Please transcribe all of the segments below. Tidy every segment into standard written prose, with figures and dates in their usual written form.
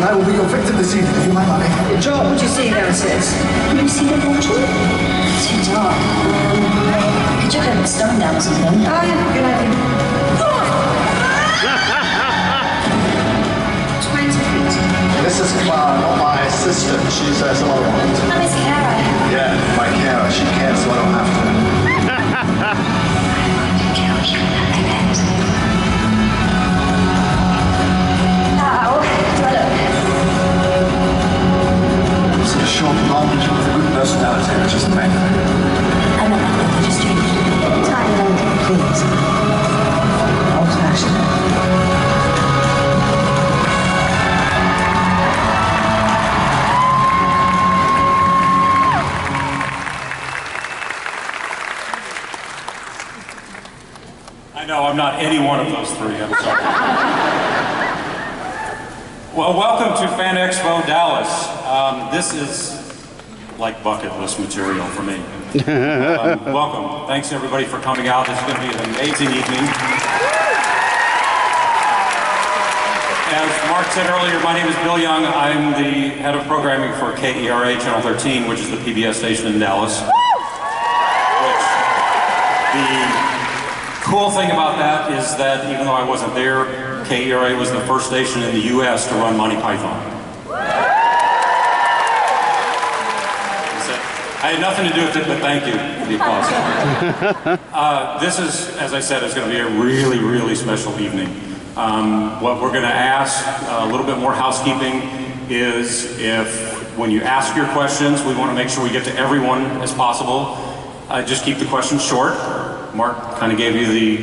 and I will be your victim this evening. Give you my money. John, what do you see downstairs? Can you see the bottle? Too dark. Could you have a stone down or something? Oh, yeah, good idea. 20 feet. This is Clara, not my assistant. She's some other one. Oh, Miss Cara. Yeah, my carer. She cares, so I don't have to. How do I look? It's a short blonde with a good personality, which is the main thing. I'm not that thing, just changed. Tiny lady, please. Old fashioned. No, I'm not any one of those three, I'm sorry. Well, welcome to Fan Expo Dallas. This is like bucket list material for me. Welcome. Thanks everybody for coming out. This is going to be an amazing evening. As Mark said earlier, my name is Bill Young. I'm the head of programming for KERA Channel 13, which is the PBS station in Dallas. The cool thing about that is that even though I wasn't there, KERA was the first station in the U.S. to run Monty Python. I had nothing to do with it, but thank you for the applause. This is, as I said, is going to be a really, really special evening. What we're going to ask, a little bit more housekeeping, is if when you ask your questions, we want to make sure we get to everyone as possible. Just keep the questions short. Mark kind of gave you the,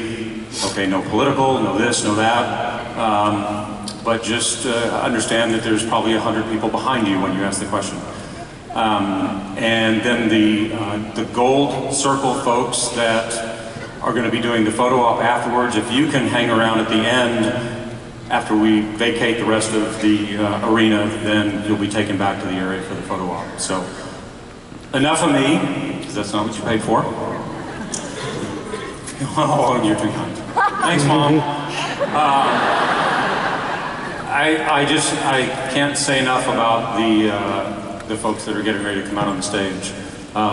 okay, no political, no this, no that, but just understand that there's probably 100 people behind you when you ask the question. And then the gold circle folks that are going to be doing the photo op afterwards, if you can hang around at the end after we vacate the rest of the arena, then you'll be taken back to the area for the photo op. So enough of me, because that's not what you paid for. Oh, you're too kind. Thanks, Mom. I can't say enough about the folks that are getting ready to come out on the stage.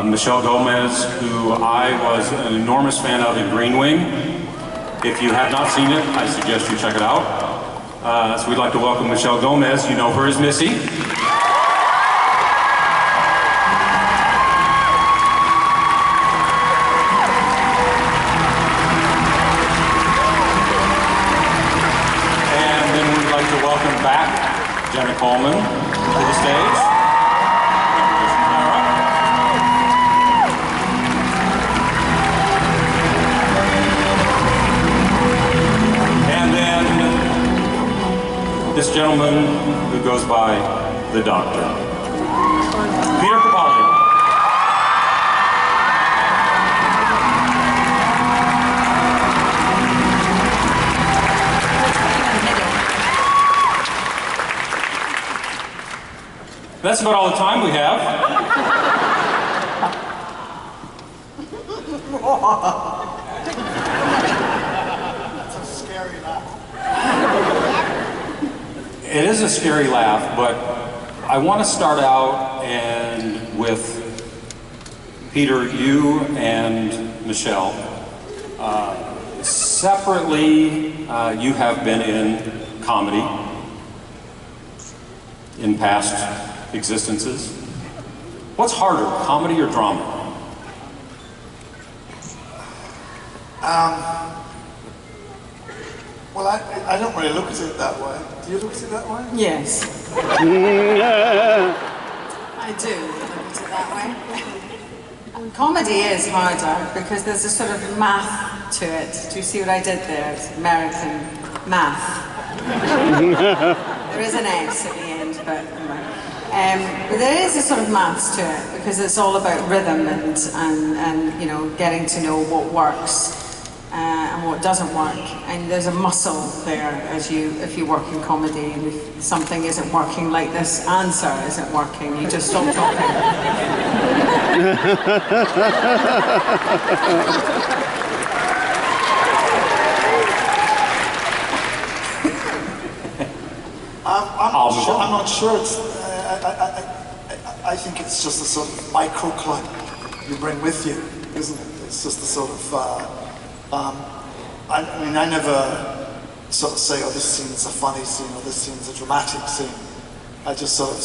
Michelle Gomez, who I was an enormous fan of in Green Wing. If you have not seen it, I suggest you check it out. So we'd like to welcome Michelle Gomez. You know her as Missy. Jenna Coleman to the stage. And then this gentleman who goes by the Doctor, Peter Capaldi. That's about all the time we have. That's a scary laugh. It is a scary laugh, but I want to start out with Peter, you and Michelle. Separately, you have been in comedy in past existences. What's harder, comedy or drama? Well, I don't really look at it that way. Do you look at it that way? Yes. I do look at it that way. Comedy is harder because there's a sort of math to it. Do you see what I did there? It's American math. There is an S at the end, but anyway. There is a sort of maths to it because it's all about rhythm and you know, getting to know what works and what doesn't work. And there's a muscle there as if you work in comedy, and if something isn't working, like this answer isn't working, you just stop talking. I'm not sure. I think it's just a sort of microclimate you bring with you, isn't it? It's just a sort of. I mean, I never sort of say, "Oh, this scene's a funny scene," or "This scene's a dramatic scene." I just sort of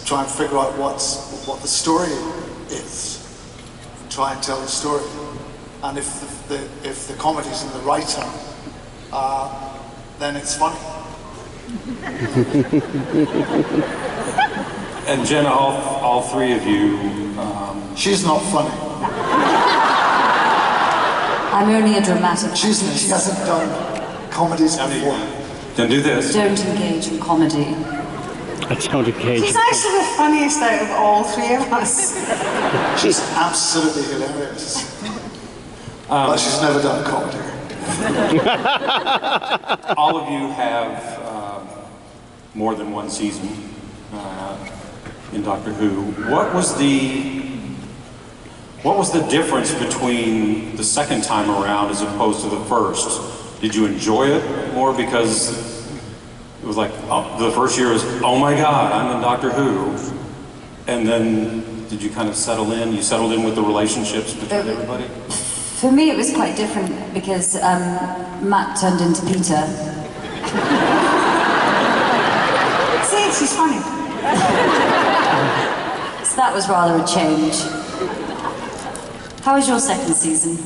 try and figure out what the story is, and try and tell the story. And if the comedy's in the writer, then it's funny. And Jenna, all three of you. She's not funny. I'm only a dramatic She hasn't done comedies before. Then do this. Don't engage in comedy. I don't engage. She's actually the funniest out of all three of us. She's absolutely hilarious. But she's never done comedy. All of you have more than one season in Doctor Who. What was the difference between the second time around as opposed to the first? Did you enjoy it more because it was like, the first year was, oh my God, I'm in Doctor Who. And then did you kind of settle in? You settled in with the relationships between everybody? For me, it was quite different because Matt turned into Peter. See, she's funny. So that was rather a change. How was your second season?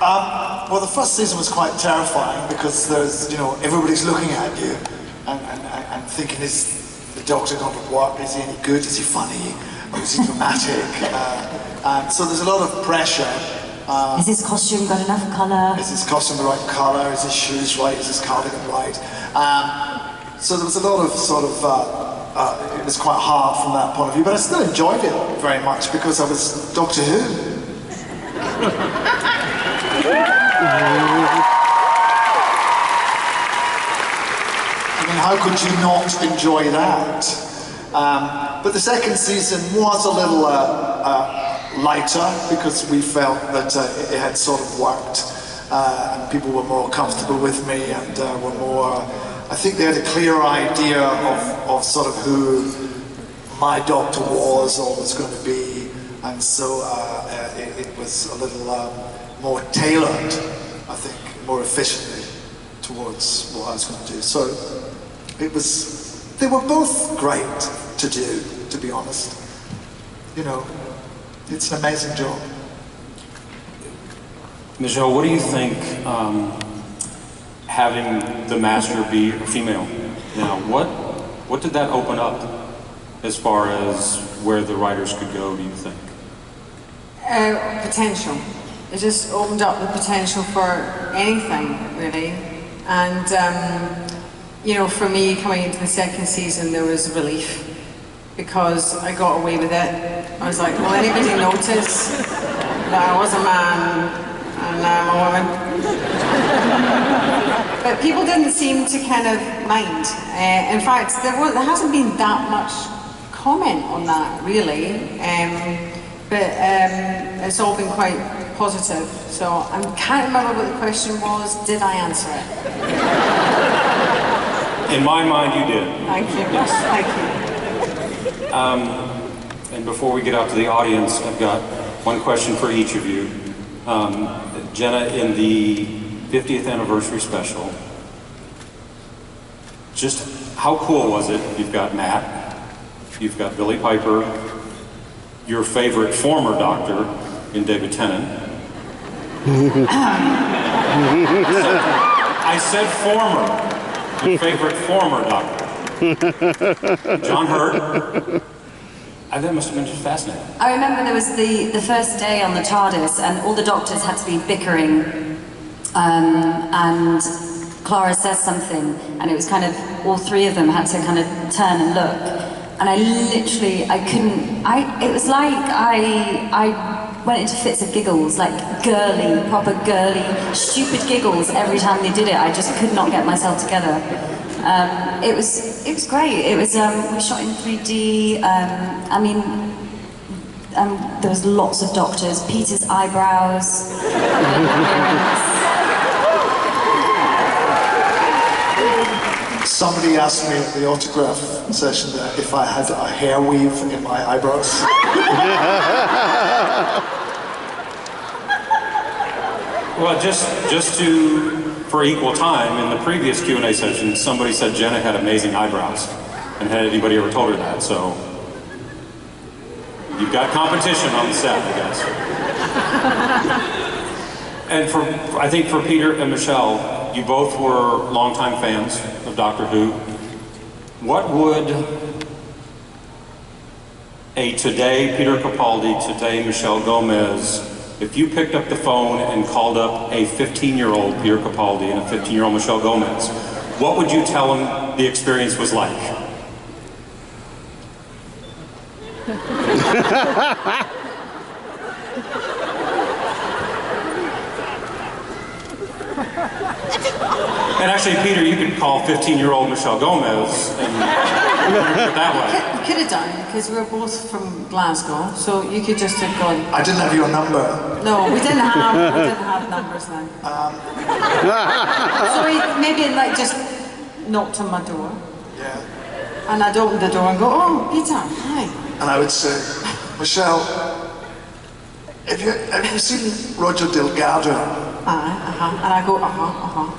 Well, the first season was quite terrifying because there's, everybody's looking at you and thinking, is the Doctor going to work? Is he any good? Is he funny? Or is he dramatic? So there's a lot of pressure. Has his costume got enough colour? Is his costume the right colour? Is his shoes right? Is his cardigan right? So there was a lot of sort of, it was quite hard from that point of view, but I still enjoyed it very much because I was Doctor Who. I mean, how could you not enjoy that? But the second season was a little lighter because we felt that it had sort of worked and people were more comfortable with me and were more, I think they had a clear idea of sort of who my Doctor was or was going to be, and so it was a little more tailored, I think, more efficiently towards what I was going to do. So they were both great to do, to be honest. It's an amazing job. Michelle, what do you think having the Master be a female now, what did that open up as far as where the writers could go, do you think? Potential. It just opened up the potential for anything, really. And, for me, coming into the second season, there was relief because I got away with it. I was like, will anybody notice that I was a man and I'm a woman? But people didn't seem to kind of mind. In fact, there hasn't been that much comment on that, really. But it's all been quite positive. So I can't remember what the question was. Did I answer it? In my mind, you did. Thank you. Yes. Thank you. And before we get out to the audience, I've got one question for each of you. Jenna, in the 50th anniversary special, just how cool was it? You've got Matt, you've got Billy Piper, your favorite former Doctor in David Tennant. I said former. Your favorite former Doctor. John Hurt. That must have been just fascinating. I remember there was the first day on the TARDIS and all the doctors had to be bickering and Clara says something and it was kind of, all three of them had to kind of turn and look. And I couldn't, it was like I went into fits of giggles, like girly, proper girly, stupid giggles every time they did it. I just could not get myself together. It was great. It was we shot in 3D. There was lots of doctors. Peter's eyebrows. Somebody asked me at the autograph session if I had a hair weave in my eyebrows. Well, just for equal time, in the previous Q&A session, somebody said Jenna had amazing eyebrows. And had anybody ever told her that, so you've got competition on the set, I guess. And I think for Peter and Michelle, you both were longtime fans of Doctor Who. What would a today Peter Capaldi, today Michelle Gomez, if you picked up the phone and called up a 15-year-old Peter Capaldi and a 15-year-old Michelle Gomez, what would you tell them the experience was like? And actually, Peter, you could call 15-year-old Michelle Gomez and that way. We could have done, because we were both from Glasgow, so you could just have gone. I didn't have your number. No, we didn't have numbers then. So he maybe like just knocked on my door. Yeah. And I'd open the door and go, oh, Peter, hi. And I would say, Michelle, have you seen Roger Delgado And I go,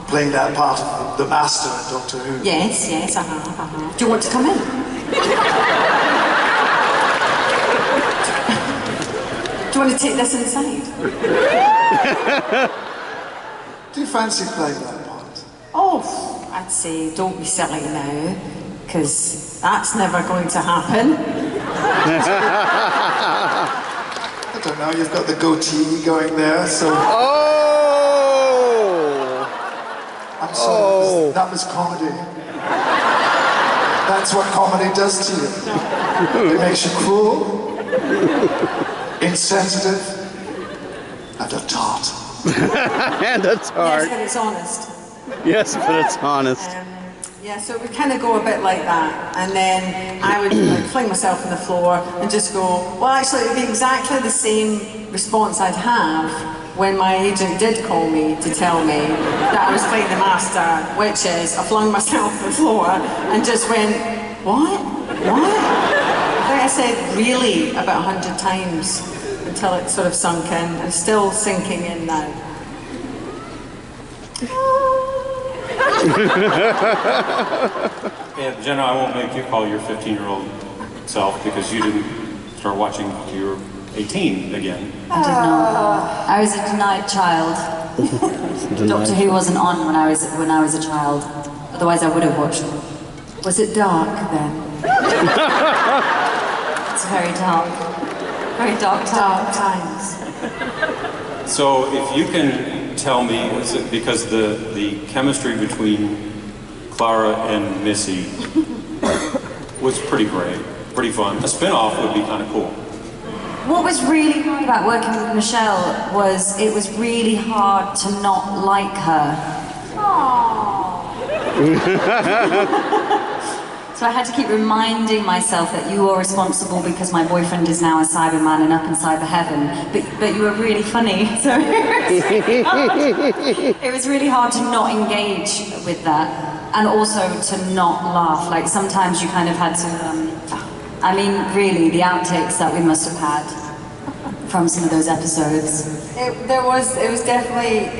playing that part of the Master in Doctor Who? Yes, Do you want to come in? Do you want to take this inside? Do you fancy playing that part? Oh, I'd say don't be silly now, because that's never going to happen. I don't know, you've got the goatee going there, so... I'm sorry, that was comedy. That's what comedy does to you. It makes you cruel, insensitive, and a tart. And a tart. Yes, but it's honest. Yes, but it's honest. Yeah, so we kind of go a bit like that, and then I would like fling myself on the floor and just go, well actually it would be exactly the same response I'd have when my agent did call me to tell me that I was playing the Master, which is I flung myself on the floor and just went, what? What? I think I said really about 100 times until it sort of sunk in, and still sinking in now. And Jenna, I won't make you call your 15-year-old self because you didn't start watching till you were 18 again. I did not. I was a denied child. Doctor Who wasn't on when I was a child. Otherwise I would have watched it. Was it dark then? It's very dark. Very dark times. So if you can tell me, was it because the chemistry between Clara and Missy was pretty great, pretty fun. A spin-off would be kind of cool. What was really hard about working with Michelle was it was really hard to not like her. So I had to keep reminding myself that you are responsible because my boyfriend is now a Cyberman and up in cyber heaven. But you were really funny, so it was really hard to not engage with that, and also to not laugh. Like sometimes you kind of had to. I mean, really, the outtakes that we must have had from some of those episodes. It was definitely.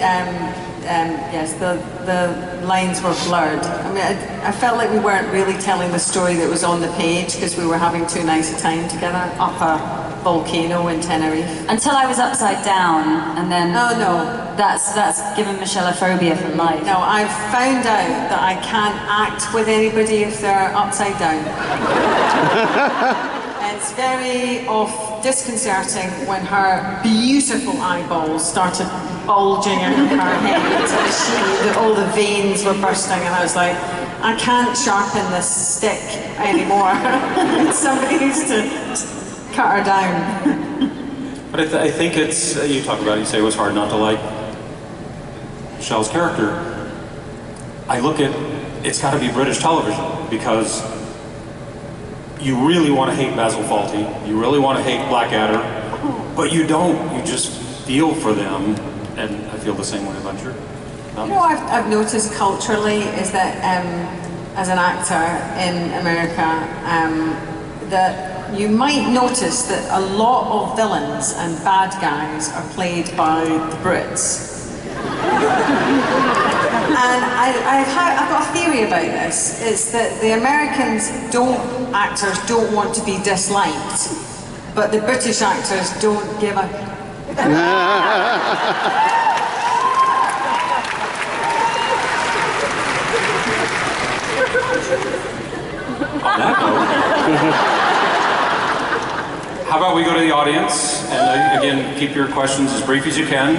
Yes, the lines were blurred. I mean, I felt like we weren't really telling the story that was on the page because we were having too nice a time together up a volcano in Tenerife. Until I was upside down, and then... Oh no. That's given Michelle a phobia for life. No, I've found out that I can't act with anybody if they're upside down. It's very disconcerting when her beautiful eyeballs started bulging out of her head. All the veins were bursting, and I was like, I can't sharpen this stick anymore. Somebody needs to cut her down. But I think it's, you talk about it, you say it was hard not to like Michelle's character. I look at, it's got to be British television, because you really want to hate Basil Fawlty, you really want to hate Blackadder, but you don't, you just feel for them, and I feel the same way about you. You know what I've noticed culturally is that as an actor in America, that you might notice that a lot of villains and bad guys are played by the Brits. And I've got a theory about this. It's that the actors don't want to be disliked, but the British actors don't give a... On that note, how about we go to the audience, and again, keep your questions as brief as you can.